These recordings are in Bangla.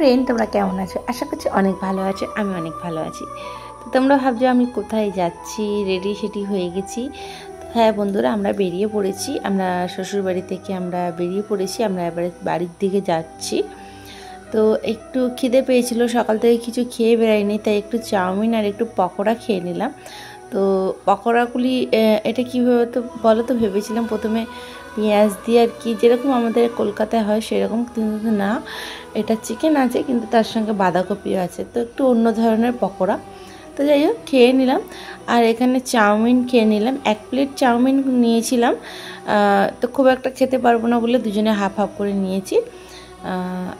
ফ্রেন্ড, তোমরা কেমন আছো? আশা করছি অনেক ভালো আছো। আমি অনেক ভালো আছি। তো তোমরা ভাবছো আমি কোথায় যাচ্ছি, রেডি সেটি হয়ে গেছি। হ্যাঁ বন্ধুরা, আমরা বেরিয়ে পড়েছি। আমরা শ্বশুরবাড়ি থেকে আমরা বেরিয়ে পড়েছি। আমরা এবারে বাড়ির দিকে যাচ্ছি। তো একটু খিদে পেয়েছিল, সকাল থেকে কিছু খেয়ে বেরাইনি, তাই একটু চাউমিন আর একটু পকোড়া খেয়ে নিলাম। তো পকোড়াগুলি এটা কীভাবে তো বলো তো, ভেবেছিলাম প্রথমে পেঁয়াজ দিয়ে আর কি, যেরকম আমাদের কলকাতায় হয় সেরকম, কিন্তু না, এটা চিকেন আছে কিন্তু তার সঙ্গে বাঁধাকপিও আছে, তো একটু অন্য ধরনের পকোড়া। তো যাই হোক খেয়ে নিলাম। আর এখানে চাউমিন খেয়ে নিলাম, 1 প্লেট চাউমিন নিয়েছিলাম। তো খুব একটা খেতে পারবো না বলে দুজনে হাফ হাফ করে নিয়েছি।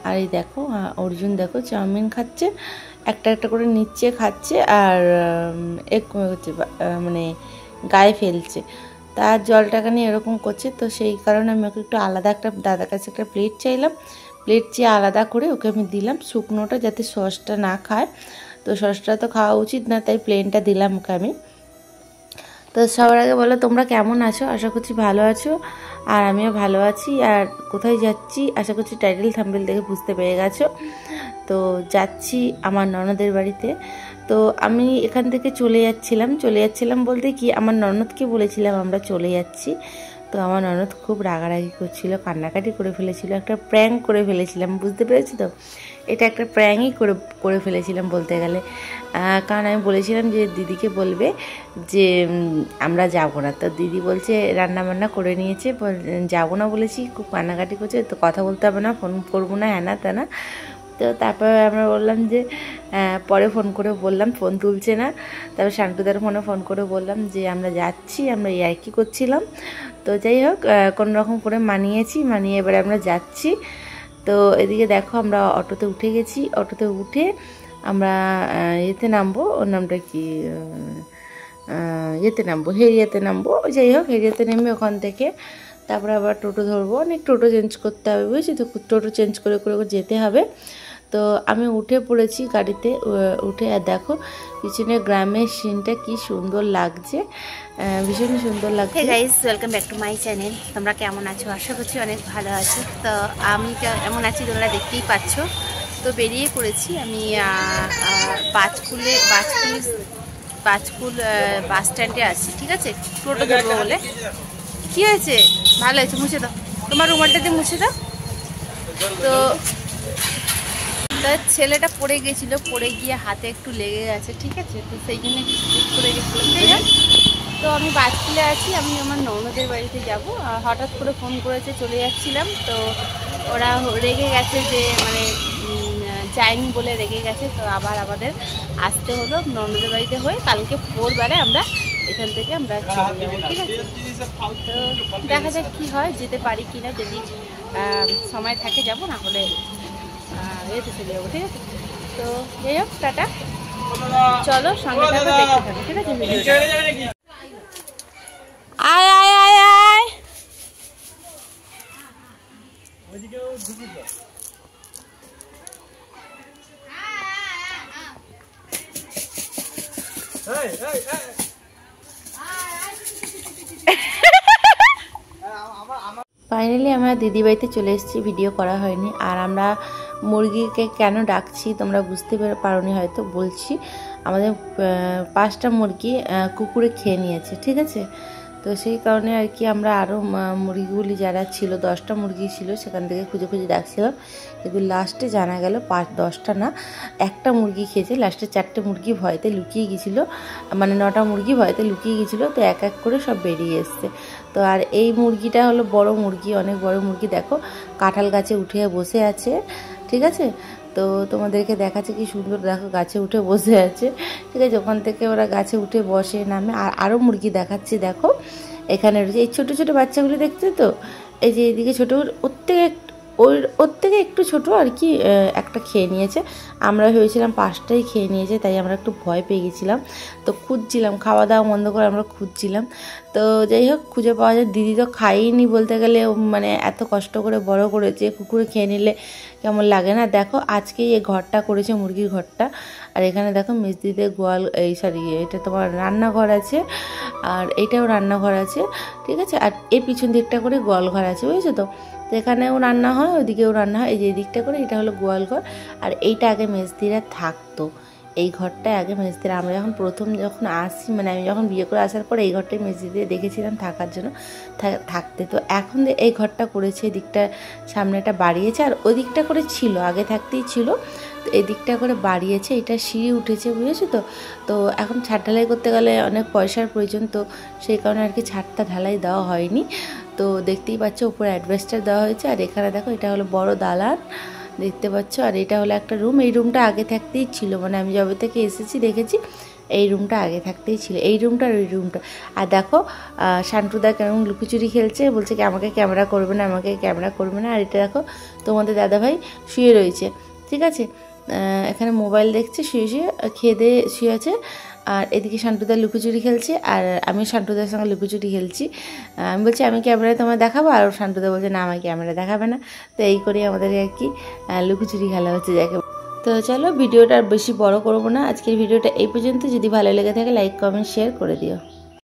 আর এই দেখো অর্জুন দেখো চাউমিন খাচ্ছে, একটা একটা করে নিচ্ছে খাচ্ছে, আর এক হচ্ছে মানে গায়ে ফেলছে, তার জলটাকে নিয়ে এরকম করছে। তো সেই কারণে আমি ওকে একটু আলাদা একটা দাদার কাছে একটা প্লেট চাইলাম, প্লেট চেয়ে আলাদা করে ওকে আমি দিলাম শুকনোটা, যাতে সসটা না খায়। তো সসটা তো খাওয়া উচিত না, তাই প্লেনটা দিলাম ওকে আমি। তো সবার আগে বলো তোমরা কেমন আছো? আশা করছি ভালো আছো, আর আমিও ভালো আছি। আর কোথায় যাচ্ছি আশা করছি টাইটেল থাম্বনেল দেখে বুঝতে পেরে গেছো। তো যাচ্ছি আমার ননদের বাড়িতে। তো আমি এখান থেকে চলে যাচ্ছিলাম বলতে কি, আমার ননদকে বলেছিলাম আমরা চলে যাচ্ছি। তো আমার ননদ খুব রাগারাগি করছিল, কান্নাকাটি করে ফেলেছিল, একটা প্র্যাঙ্ক করে ফেলেছিলাম, বুঝতে পেরেছি তো, এটা একটা প্র্যাঙ্কই করে ফেলেছিলাম বলতে গেলে। কারণ আমি বলেছিলাম যে দিদিকে বলবে যে আমরা যাবো না। তো দিদি বলছে রান্নাবান্না করে নিয়েছে, যাবো না বলেছি, খুব কান্নাকাটি করছে, তো কথা বলতে হবে না, ফোন করবো না, হ্যাঁ না তা না। তো তারপরে আমরা বললাম যে পরে ফোন করে বললাম, ফোন তুলছে না। তারপর শান্তুদার ফোনে ফোন করে বললাম যে আমরা যাচ্ছি, আমরা ইয়ার্কি করছিলাম। তো যাই হোক কোনো রকম করে মানিয়ে এবারে আমরা যাচ্ছি। তো এদিকে দেখো আমরা অটোতে উঠে গেছি, অটোতে উঠে আমরা ইয়েতে নামবো, ওর নামটা কি, ইয়েতে নামবো, হেরিয়াতে নামবো। যাই হোক হেরিয়াতে নেমে ওখান থেকে তারপরে আবার টোটো ধরবো, অনেক টোটো চেঞ্জ করতে হবে বুঝেছি তো, টোটো চেঞ্জ করে করে যেতে হবে। তো আমি উঠে পড়েছি গাড়িতে, উঠে আর দেখো পিছনে গ্রামের সিনটা কি সুন্দর লাগছে, ভীষণ সুন্দর লাগছে। Hey guys, welcome back to my channel. তোমরা কেমন আছো? আশা করছি অনেক ভালো আছো। তো আমি কেমন আছি তোমরা দেখতেই পাচ্ছ। তো বেরিয়ে পড়েছি আমি পাঁচকুল বাস স্ট্যান্ডে আছি, ঠিক আছে, টোটো ধরবো বলে। কি হয়েছে? ভালো হয়েছে, মুছে দাও, তোমার রুমালটাতে মুছে দাও। তো তার ছেলেটা পড়ে গেছিলো, পড়ে গিয়ে হাতে একটু লেগে গেছে, ঠিক আছে, তো সেই জন্য পড়ে গেছিলো। তো আমি বাসকুলে আছি, আমি আমার ননদের বাড়িতে যাব। হঠাৎ করে ফোন করেছে, চলে যাচ্ছিলাম। তো ওরা রেগে গেছে যে মানে যায়নি বলে রেগে গেছে। তো আবার আমাদের আসতে হলো ননদের বাড়িতে হয়ে, কালকে ভোরবেলায় আমরা এখান থেকে আমরা চলে যাবো, ঠিক আছে। তো দেখা যাক কী হয়, যেতে পারি কি না, যদি সময় থাকে যাব, না হলে এতে চলে যাবো, ঠিক আছে। তো যাই হোক টাটা, চলো সঙ্গে থাকো, দেখতে থাকো, ঠিক আছে ভিডিওটা। আয় আয় আয় আয়, ফাইনালি আমরা দিদি বাড়িতে চলে এসেছি, ভিডিও করা হয়নি। আর আমরা মুরগিকে কেন ডাকছি তোমরা বুঝতে পারোনি হয়তো, বলছি। আমাদের 5টা মুরগি কুকুরে খেয়ে নিয়েছে, ঠিক আছে। তো সেই কারণে আর কি আমরা আরও মুরগিগুলি যারা ছিল, 10টা মুরগি ছিল, সেখান থেকে খুঁজে খুঁজে ডাকছিলাম, কিন্তু লাস্টে জানা গেল 10টা না, একটা মুরগি খেয়েছে। লাস্টে 4টে মুরগি ভয়তে লুকিয়ে গেছিলো, মানে 9টা মুরগি ভয়তে লুকিয়ে গেছিলো। তো এক এক করে সব বেরিয়ে এসছে। তো আর এই মুরগিটা হলো বড় মুরগি, অনেক বড় মুরগি, দেখো কাঁঠাল গাছে উঠে বসে আছে, ঠিক আছে। তো তোমাদেরকে দেখাচ্ছে কি সুন্দর, দেখো গাছে উঠে বসে আছে, ঠিক আছে। ওখান থেকে ওরা গাছে উঠে বসে নামে। আর আরও মুরগি দেখাচ্ছি, দেখো এখানে রয়েছে এই ছোটো ছোটো বাচ্চাগুলি, দেখছো তো, এই যে এইদিকে ছোটো, ওর থেকে একটু ছোট আর কি, একটা খেয়ে নিয়েছে। আমরা ভেবেছিলাম 5টাই খেয়ে নিয়েছে, তাই আমরা একটু ভয় পেয়ে গেছিলাম। তো খুঁজছিলাম, খাওয়া দাওয়া বন্ধ করে আমরা খুঁজছিলাম। তো যাই হোক খুঁজে পাওয়া যায়। দিদি তো খাইনি বলতে গেলে, মানে এত কষ্ট করে বড় করেছে, কুকুরে খেয়ে নিলে কেমন লাগে না। দেখো আজকেই এই ঘরটা করেছে, মুরগির ঘরটা। আর এখানে দেখো মেজদিতে গোয়াল এটা তোমার রান্নাঘর আছে, আর এইটাও রান্নাঘর আছে, ঠিক আছে। আর এই পিছন দিকটা করে গোয়াল ঘর আছে, বুঝেছো তো। তো এখানেও রান্না হয়, ওইদিকেও রান্না হয়। এই যে দিকটা করে এটা হলো গোয়াল ঘর। আর এইটা আগে মেজদিরা থাকতো, এই ঘরটায় আগে মেজদিরা, আমরা যখন আসি, মানে আমি যখন বিয়ে করে আসার পর এই ঘরটাই মেজদিদের দেখেছিলাম থাকার জন্য থাকতে। তো এখন এই ঘরটা করেছে, এই দিকটা সামনেটা বাড়িয়েছে, আর ওই দিকটা করে ছিল, আগে থাকতেই ছিল। তো এই দিকটা করে বাড়িয়েছে, এটা সিঁড়ি উঠেছে, বুঝেছো তো। তো এখন ছাদ ঢালাই করতে গেলে অনেক পয়সার প্রয়োজন, তো সেই কারণে আর কি ছাদটা ঢালাই দেওয়া হয়নি। তো দেখতেই পাচ্ছ উপরে অ্যাডভেস্টার দেওয়া হয়েছে। আর এখানে দেখো এটা হলো বড় দালান, দেখতে পাচ্ছ। আর এটা হলো একটা রুম, এই রুমটা আগে থাকতেই ছিল, মানে আমি যবে থেকে এসেছি দেখেছি এই রুমটা আগে থাকতেই ছিল, এই রুমটা আর ওই রুমটা। আর দেখো শান্টুদা কেমন লুকোচুরি খেলছে, বলছে কি আমাকে ক্যামেরা করবে না, আমাকে ক্যামেরা করবে না। আর এটা দেখো তোমাদের দাদাভাই শুয়ে রয়েছে, ঠিক আছে, এখানে মোবাইল দেখছে, শুয়ে শুয়ে খেয়ে দিয়ে শুয়ে আছে। আর এদিকে শান্টুদা লুকোচুরি খেলছে, আর আমি শান্টুদার সঙ্গে লুকোচুরি খেলছি। আমি বলছি আমি ক্যামেরায় তোমায় দেখাবো, আর শান্টুদা বলছে না আমাকে ক্যামেরা দেখাবে না। তো এই করে আমাদের আর কি লুকোচুরি খেলা হচ্ছে যাকে। তো চলো ভিডিওটা আর বেশি বড় করবো না, আজকের ভিডিওটা এই পর্যন্ত। যদি ভালো লেগে থাকে লাইক কমেন্ট শেয়ার করে দিও।